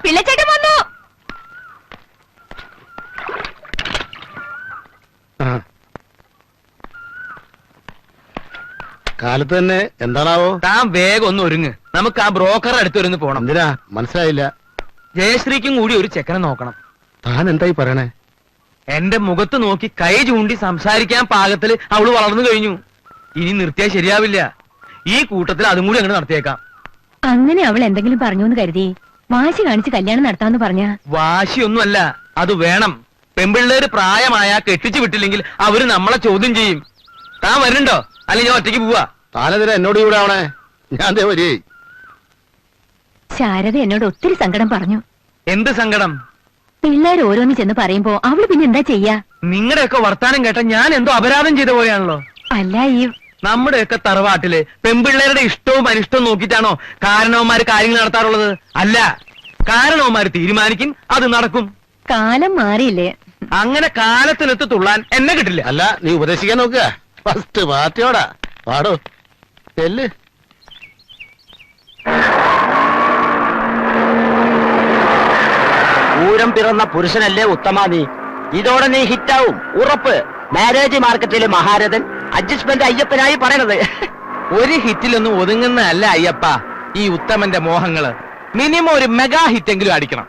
പിള്ളച്ചേട്ടൻ വന്നു. കാലത്ത് തന്നെ എന്താണാവോ? താൻ വേഗം ഒന്ന് ഒരുങ്ങ്, നമുക്ക് ആ ബ്രോക്കർ അടുത്തൊരുന്ന് പോണം. എന്തിനാ മനസ്സിലായില്ല? ജയശ്രീക്കും കൂടി ഒരു ചെക്കനെ നോക്കണം. താൻ എന്തായി പറയണേ? എന്റെ മുഖത്ത് നോക്കി കൈ ചൂണ്ടി സംസാരിക്കാൻ പാകത്തില് അവള് വളർന്നു കഴിഞ്ഞു. ഇനി നിർത്തിയാൽ ശരിയാവില്ല. ഈ കൂട്ടത്തിൽ അതും കൂടി അങ്ങനെ നടത്തിയേക്കാം. അങ്ങനെ അവൾ എന്തെങ്കിലും പറഞ്ഞു എന്ന് കരുതി വാശി കാണിച്ച് കല്യാണം നടത്താന്ന് പറഞ്ഞ? വാശിയൊന്നുമല്ല, അത് വേണം. പെമ്പിള്ളേര് പ്രായമായ കെട്ടിച്ചു വിട്ടില്ലെങ്കിൽ അവര് നമ്മളെ ചോദ്യം ചെയ്യും. താൻ വരുന്നുണ്ടോ? അല്ലെങ്കിൽ ഞാൻ ഒറ്റയ്ക്ക് പോവാ. താനെതിരെ എന്നോട് ഇവിടെ ആവണേ? ഞാൻ വരി. ശാരദ എന്നോട് ഒത്തിരി സങ്കടം പറഞ്ഞു. എന്ത് സങ്കടം? പിള്ളേർ ഓരോന്ന് ചെന്ന് പറയുമ്പോ അവള് പിന്നെ എന്താ ചെയ്യാ? നിങ്ങളുടെയൊക്കെ വർത്താനം കേട്ട ഞാൻ എന്തോ അപരാധം ചെയ്ത പോലെയാണല്ലോ. അല്ല, ഈ നമ്മുടെയൊക്കെ തറവാട്ടില് പെമ്പിള്ളേരുടെ ഇഷ്ടവും അനിഷ്ടവും നോക്കിയിട്ടാണോ കാരണവന്മാര് കാര്യങ്ങൾ നടത്താറുള്ളത്? അല്ല, കാരണവന്മാര് തീരുമാനിക്കും, അത് നടക്കും. കാലം മാറിയില്ലേ? അങ്ങനെ കാലത്തിനൊത്ത് തുള്ളാൻ എന്നെ കിട്ടില്ല. അല്ല, നീ ഉപദേശിക്കാൻ നോക്കുക. ഫസ്റ്റ് പാർട്ടിയോടാ പാടോ ചെല്ല്. പൂരം പിറന്ന പുരുഷനല്ലേ ഉത്തമ നീ. ഇതോടെ നീ ഹിറ്റാവും ഉറപ്പ്. മാരേജ് മാർക്കറ്റിലെ മഹാരഥൻ അഡ്ജസ്റ്റ്മെന്റ് അയ്യപ്പനായി പറയണത്. ഒരു ഹിറ്റിലൊന്നും ഒതുങ്ങുന്നതല്ല അയ്യപ്പ ഈ ഉത്തമന്റെ മോഹങ്ങള്. മിനിമം ഒരു മെഗാ ഹിറ്റെങ്കിലും അടിക്കണം.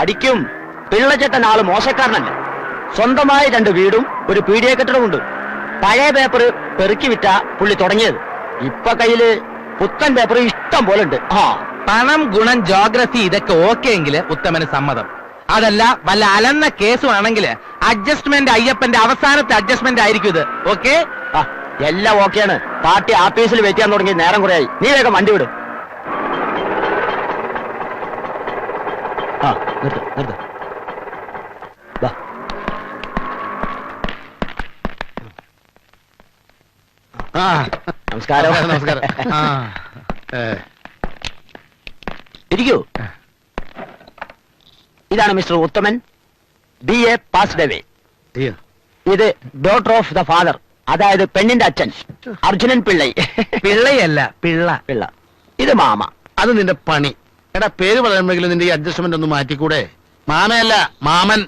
അടിക്കും. പിള്ളച്ചേട്ടൻ ആള് മോശക്കാരനല്ല. സ്വന്തമായി 2 വീടും ഒരു പീഡിയ കെട്ടിടമുണ്ട്. പഴയ പേപ്പർ പെറുക്കി വിറ്റ പുള്ളി തുടങ്ങിയത്. ഇപ്പൊ കയ്യില് പുത്തൻ പേപ്പർ ഇഷ്ടം പോലെ ഉണ്ട്. പണം, ഗുണം, ജോഗ്രഫി ഇതൊക്കെ ഓക്കെ എങ്കില് ഉത്തമന് സമ്മതം. അതല്ല വല്ല അലന്ന കേസുവാണെങ്കിൽ അഡ്ജസ്റ്റ്മെന്റ് അയ്യപ്പന്റെ അവസാനത്തെ അഡ്ജസ്റ്റ്മെന്റ് ആയിരിക്കും ഇത്. ഓക്കെ? എല്ലാം ഓക്കെയാണ്. പാർട്ടി ആഫീസിൽ വെയിറ്റ് ചെയ്യാൻ തുടങ്ങി നേരം കുറയായി. നീ വേഗം വണ്ടി വിടും. നമസ്കാരം. നമസ്കാരം. ഇരിക്കൂ. ഇതാണ് മിസ്റ്റർ ഉത്തമൻ, BA പാസ്ഡ് അവേ. ഇത് ഡോട്ടർ ഓഫ് ദ ഫാദർ, അതായത് പെണ്ണിന്റെ അച്ഛൻ, അർജുനൻ പിള്ളൈ. പിള്ളയല്ല, പിള്ള. പിള്ള. ഇത് മാമ. അത് നിന്റെ പണി. എടാ, പേര് പറയുമ്പോഴെങ്കിലും നിന്റെ ഈ അഡ്ജസ്റ്റ്മെന്റ് ഒന്ന് മാറ്റിക്കൂടെ? മാമയല്ല, മാമൻ.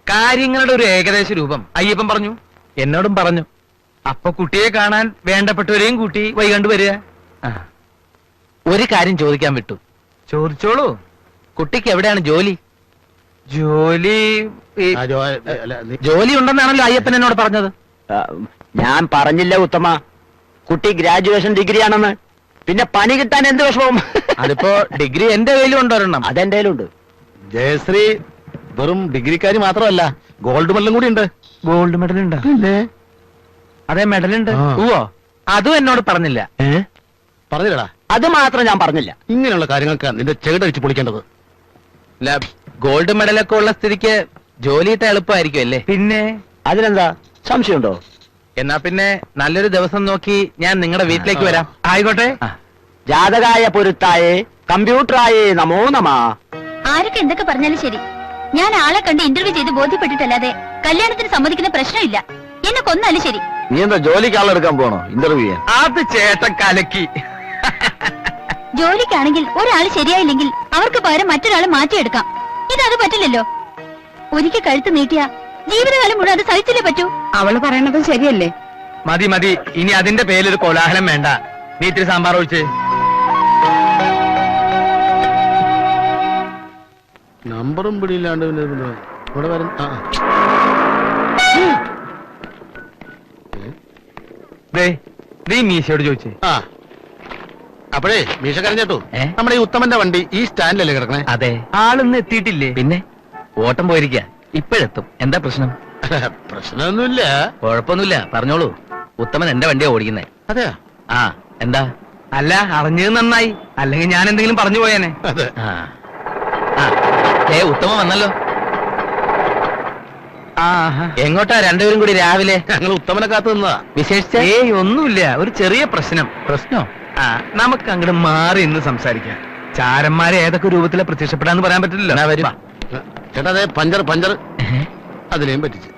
കാര്യങ്ങളുടെ ഒരു ഏകദേശ രൂപം അയ്യപ്പൻ പറഞ്ഞു, എന്നോടും പറഞ്ഞു. അപ്പൊ കുട്ടിയെ കാണാൻ വേണ്ടപ്പെട്ടവരെയും കൂട്ടി വൈകണ്ട് വരിക. ഒരു കാര്യം ചോദിക്കാൻ വിട്ടു. ചോദിച്ചോളൂ. കുട്ടിക്ക് എവിടെയാണ് ജോലി? ജോലി ഉണ്ടെന്നാണല്ലോ അയ്യപ്പൻ എന്നോട് പറഞ്ഞത്. ഞാൻ പറഞ്ഞില്ല ഉത്തമ, കുട്ടി ഗ്രാജുവേഷൻ ഡിഗ്രി ആണെന്ന്. പിന്നെ പണി കിട്ടാൻ എന്ത് വിഷമവും. അതിപ്പോ ഡിഗ്രി എന്റെ കയ്യിലും ഉണ്ടൊരെണ്ണം. അതെന്റെ കയ്യിലുണ്ട്. ജയശ്രീ വെറും ഡിഗ്രിക്കാരി മാത്രമല്ല, ഗോൾഡ് മെഡലും കൂടി ഉണ്ട്. ഗോൾഡ് മെഡൽ ഉണ്ടോ? അതെ, മെഡലുണ്ട്. ഓ, അതും എന്നോട് പറഞ്ഞില്ല. പറഞ്ഞില്ലടാ? അത് മാത്രം ഞാൻ പറഞ്ഞില്ല. ഇങ്ങനെയുള്ള കാര്യങ്ങൾക്ക് നിന്റെ ചെകിടടിച്ച് പൊളിക്കേണ്ടത്. ഗോൾഡ് മെഡലൊക്കെ ഉള്ള സ്ഥിതിക്ക് ജോലിയിട്ട് എളുപ്പമായിരിക്കും അല്ലേ? പിന്നെ അതിനെന്താ സംശയമുണ്ടോ? എന്നാ പിന്നെ നല്ലൊരു ദിവസം നോക്കി ഞാൻ നിങ്ങളുടെ വീട്ടിലേക്ക് വരാം. ആയിക്കോട്ടെ. ജാതകായ പൊരുത്തായേ കമ്പ്യൂട്ടറായേ നമോ നമാ. ആരൊക്കെ എന്തൊക്കെ പറഞ്ഞാലും ശരി, ഞാൻ ആളെ കണ്ട് ഇന്റർവ്യൂ ചെയ്ത് ബോധ്യപ്പെട്ടിട്ടല്ലാതെ കല്യാണത്തിന് സമ്മതിക്കുന്ന പ്രശ്നമില്ല. എന്നെ കൊന്നാലും ശരി. നീ എന്താ ജോലിക്ക് ആളെടുക്കാൻ പോണോ? ഇന്റർവ്യൂ ചെയ്യാൻ? അത് ചേട്ടൻ കലക്കി. ജോലിക്കാണെങ്കിൽ ഒരാൾ ശരിയായില്ലെങ്കിൽ അവർക്ക് പകരം മറ്റൊരാളെ മാറ്റിയെടുക്കാം. ഇതത് പറ്റില്ലല്ലോ. ഒരിക്കൽ കഴുത്ത് നീട്ടിയ ജീവിതകാലം മുഴുവൻ അത് സഹിച്ചില്ലേ പറ്റൂ. അവള് പറയണതും ശരിയല്ലേ? മതി മതി, ഇനി അതിന്റെ പേരിലൊരു കോലാഹലം വേണ്ട. നീ ഇത്തിരി സാമ്പാർ ഒഴിച്ച്. നമ്പറും പിടിയില്ലാണ്ട് ഇവിടെ വരും. നീ മീശയോട് ചോദിച്ചേ. അപ്പോഴേ മീശക്കാരൻ ചേട്ടു, നമ്മുടെ ഈ ഉത്തമന്റെ വണ്ടി ഈ സ്റ്റാൻഡിലല്ലേ കിടക്കണേ? അതെ. ആളൊന്നും എത്തിയിട്ടില്ലേ? പിന്നെ ഓട്ടം പോയിരിക്ക. ഇപ്പോഴെത്തും. എന്താ പ്രശ്നം? പ്രശ്നമൊന്നുമില്ല. കുഴപ്പമൊന്നുമില്ല, പറഞ്ഞോളൂ. ഉത്തമൻ എന്റെ വണ്ടിയാ ഓടിക്കുന്നേ. അതെയാ? എന്താ? അല്ല, അറിഞ്ഞത് നന്നായി, അല്ലെങ്കിൽ ഞാൻ എന്തെങ്കിലും പറഞ്ഞു പോയേനെ. ഉത്തമൻ വന്നല്ലോ. എങ്ങോട്ടാ രണ്ടുപേരും കൂടി രാവിലെ? ഞങ്ങൾ ഉത്തമനെ കാത്തു നിന്നതാ. വിശേഷിച്ച? ഒന്നുമില്ല, ഒരു ചെറിയ പ്രശ്നം. പ്രശ്നോ? നമുക്ക് അങ്ങോട്ട് മാറി ഇന്ന് സംസാരിക്കാം. ചാരന്മാരെ ഏതൊക്കെ രൂപത്തിലെ പ്രത്യക്ഷപ്പെടാന്ന് പറയാൻ പറ്റില്ലല്ലോ. ചേട്ടാ, അതെ, പഞ്ചർ പഞ്ചർ അതിനെയും പറ്റിച്ച്.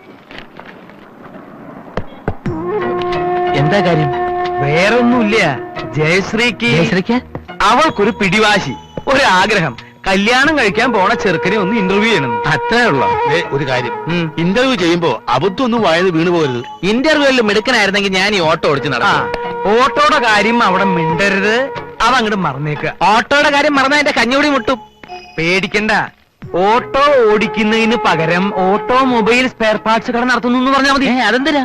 എന്താ കാര്യം? വേറെ ഒന്നുമില്ല. ജയശ്രീക്ക് അവൾക്കൊരു പിടിവാശി, ഒരു ആഗ്രഹം, കല്യാണം കഴിക്കാൻ പോണ ചെറുക്കനെ ഒന്ന് ഇന്റർവ്യൂ ചെയ്യണം. അത്രേ ഉള്ളൂ. ഒരു കാര്യം, ഇന്റർവ്യൂ ചെയ്യുമ്പോ അബദ്ധമൊന്നും വായത് വീണു പോകരുത്. ഇന്റർവ്യൂവിൽ മിടുക്കനായിരുന്നെങ്കിൽ ഞാൻ ഈ ഓട്ടോ ഓടിച്ച് നടക്കാം. ഓട്ടോയുടെ കാര്യം അവിടെ മിണ്ടരുത്, അതങ്ങോട്ട് മറന്നേക്കുക. ഓട്ടോയുടെ കാര്യം മറന്നാ എന്റെ കഞ്ഞൂടി മുട്ടും. പേടിക്കണ്ട, ഓട്ടോ ഓടിക്കുന്നതിന് പകരം ഓട്ടോമൊബൈൽ സ്പെയർ പാർട്സ് കട നടത്തുന്നു എന്ന് പറഞ്ഞാൽ മതി. അതെന്തിനാ?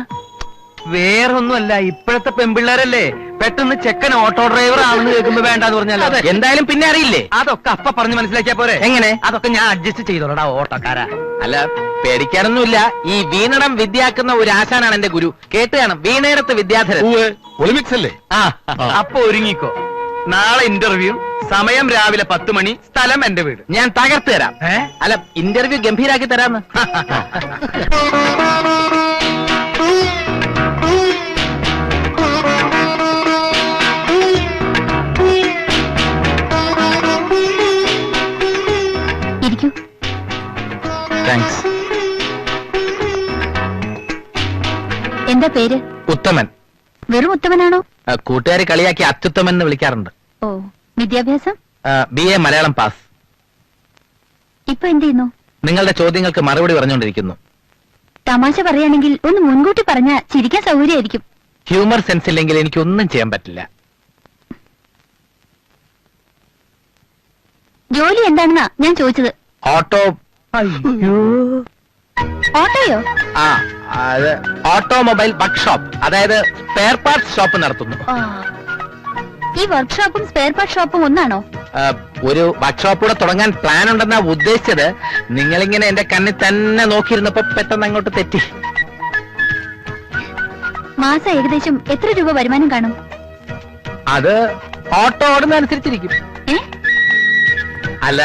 വേറൊന്നുമല്ല, ഇപ്പോഴത്തെ പെൺപിള്ളേരല്ലേ പെട്ടെന്ന് ചെക്കൻ ഓട്ടോ ഡ്രൈവർ ആണെന്ന് കേൾക്കുമ്പോ വേണ്ടെന്ന് പറഞ്ഞാൽ എന്തായാലും പിന്നെ അറിയില്ലേ. അതൊക്കെ അപ്പ പറഞ്ഞ് മനസ്സിലാക്കിയാ പോരെ. എങ്ങനെ? അതൊക്കെ ഞാൻ അഡ്ജസ്റ്റ് ചെയ്തോളടാ ഓട്ടോക്കാരാ. അല്ല, പേടിക്കാനൊന്നുമില്ല. ഈ വീണടം വിദ്യാക്കുന്ന ഒരു ആശാനാണ് എന്റെ ഗുരു. കേട്ട് കാണും, വീണയിടത്ത് വിദ്യാധരൻ. ഒളിമ്പിക്സ് അല്ലേ? അപ്പൊ ഒരുങ്ങിക്കോ. നാളെ ഇന്റർവ്യൂ, സമയം രാവിലെ 10 മണി, സ്ഥലം എന്റെ വീട്. ഞാൻ തകർത്ത് തരാം. അല്ല, ഇന്റർവ്യൂ ഗംഭീരാക്കി തരാന്ന്. ഇരിക്കൂ. താങ്ക്സ്. എന്താ പേര്? ഉത്തമൻ. വെറും ഉത്തമനാണോ? കൂട്ടുകാരെ കളിയാക്കി അത്യുത്തമൻ എന്ന് വിളിക്കാറുണ്ട്. ഓ, വിദ്യാഭ്യാസം? BA Malayalam pass. ഇപ്പൊ എന്ത് ചെയ്യുന്നു? നിങ്ങളുടെ ചോദ്യങ്ങൾക്ക് മറുപടി പറഞ്ഞുകൊണ്ടിരിക്കുന്നു. തമാശ പറയുകയാണെങ്കിൽ ഒന്ന് മുൻകൂട്ടി പറഞ്ഞ ചിരിക്കാൻ സൗകര്യമായിരിക്കും. ഹ്യൂമർ സെൻസ് ഇല്ലെങ്കിൽ എനിക്കൊന്നും ചെയ്യാൻ പറ്റില്ല. ജോലി എന്താണെന്നാ ഞാൻ ചോദിച്ചത്. ഓട്ടോ. ഓട്ടോയോ? ആ, അത് ഓട്ടോമൊബൈൽ വർക്ക്ഷോപ്പ്, അതായത് സ്പെയർ പാർട്സ് ഷോപ്പ് നടത്തുന്നു. ആ, ഈ വർക്ക്ഷോപ്പും സ്പെയർ പാർട്ട് ഷോപ്പും ഒന്നാണോ? ഒരു വർക്ക്ഷോപ്പ് കൂടെ തുടങ്ങാൻ പ്ലാൻ ഉണ്ടെന്നാ ഉദ്ദേശിച്ചത്. നിങ്ങളിങ്ങനെ എന്റെ കണ്ണിൽ തന്നെ നോക്കിയിരുന്നപ്പോ പെട്ടെന്ന് അങ്ങോട്ട് തെറ്റി. മാസം ഏകദേശം എത്ര രൂപ വരുമാനം കാണും? അത് ഓട്ടോ ഓടുന്നതനുസരിച്ചിരിക്കും. അല്ല,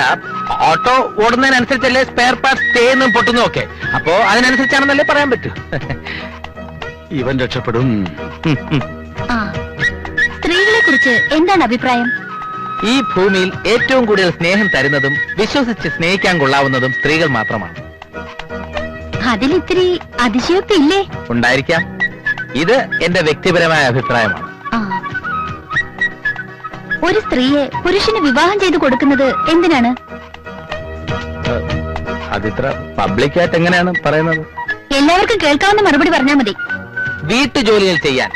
ഓട്ടോ ഓടുന്നതിനനുസരിച്ചല്ലേ സ്പെയർ പാർട്സ് തേന്നും പൊട്ടുന്നും ഒക്കെ. അപ്പോ അതിനനുസരിച്ചാണെന്നല്ലേ പറയാൻ പറ്റൂ. ഇവൻ രക്ഷപ്പെടും. ആ, സ്ത്രീകളെ കുറിച്ച് എന്താണ് അഭിപ്രായം? ഈ ഭൂമിയിൽ ഏറ്റവും കൂടുതൽ സ്നേഹം തരുന്നതും വിശ്വസിച്ച് സ്നേഹിക്കാൻ കൊള്ളാവുന്നതും സ്ത്രീകൾ മാത്രമാണ്. അതിലിത്തിരി അതിശയോക്തി ഇല്ലേ? ഉണ്ടായിരിക്കാം. ഇത് എന്റെ വ്യക്തിപരമായ അഭിപ്രായമാണ്. ആ, ഒരു സ്ത്രീയെ പുരുഷന് വിവാഹം ചെയ്തു കൊടുക്കുന്നത് എന്തിനാണ്? അതിത്ര പബ്ലിക്കായിട്ട് എങ്ങനെയാണ് പറയുന്നത്? എല്ലാവർക്കും കേൾക്കാവുന്ന മറുപടി പറഞ്ഞാൽ മതി. വീട്ടുജോലികൾ ചെയ്യാൻ,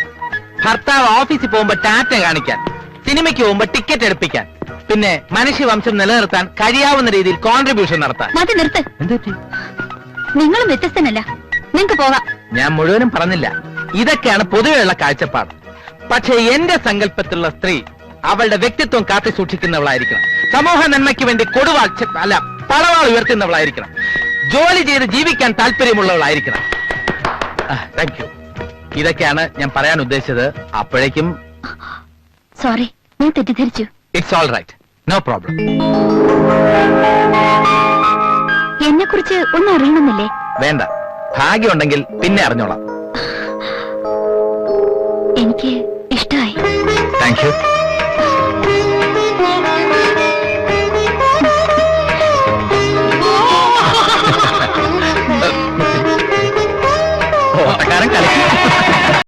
ഭർത്താവ് ഓഫീസിൽ പോകുമ്പോ ടാറ്റ കാണിക്കാൻ, സിനിമയ്ക്ക് പോകുമ്പോ ടിക്കറ്റ് എടുപ്പിക്കാൻ, പിന്നെ മനുഷ്യവംശം നിലനിർത്താൻ കഴിയാവുന്ന രീതിയിൽ കോൺട്രിബ്യൂഷൻ നടത്താൻ. മതി, നിർത്ത്. നിങ്ങളും വ്യത്യസ്തനല്ല, നിങ്ങക്ക് പോകാം. ഞാൻ മുഴുവനും പറഞ്ഞില്ല. ഇതൊക്കെയാണ് പൊതുവെയുള്ള കാഴ്ചപ്പാട്. പക്ഷേ എന്റെ സങ്കല്പത്തിലുള്ള സ്ത്രീ അവളുടെ വ്യക്തിത്വം കാത്തി സൂക്ഷിക്കുന്നവളായിരിക്കണം. സമൂഹ നന്മയ്ക്ക് വേണ്ടി കൊടുവാൾ അല്ല പളവാൾ ഉയർത്തുന്നവളായിരിക്കണം. ജോലി ചെയ്ത് ജീവിക്കാൻ താല്പര്യമുള്ളവളായിരിക്കണം. Thank you. ഇതൊക്കെയാണ് ഞാൻ പറയാൻ ഉദ്ദേശിച്ചത്. അപ്പോഴേക്കും സോറി, ഞാൻ തെറ്റിദ്ധരിച്ചു. It's all right, no problem. എന്നെ കുറിച്ച് ഒന്നും അറിയണമെന്നില്ലേ? വേണ്ട, ഭാഗ്യമുണ്ടെങ്കിൽ പിന്നെ അറിഞ്ഞോളാം. എനിക്ക് ഇഷ്ടമായി. Thank you.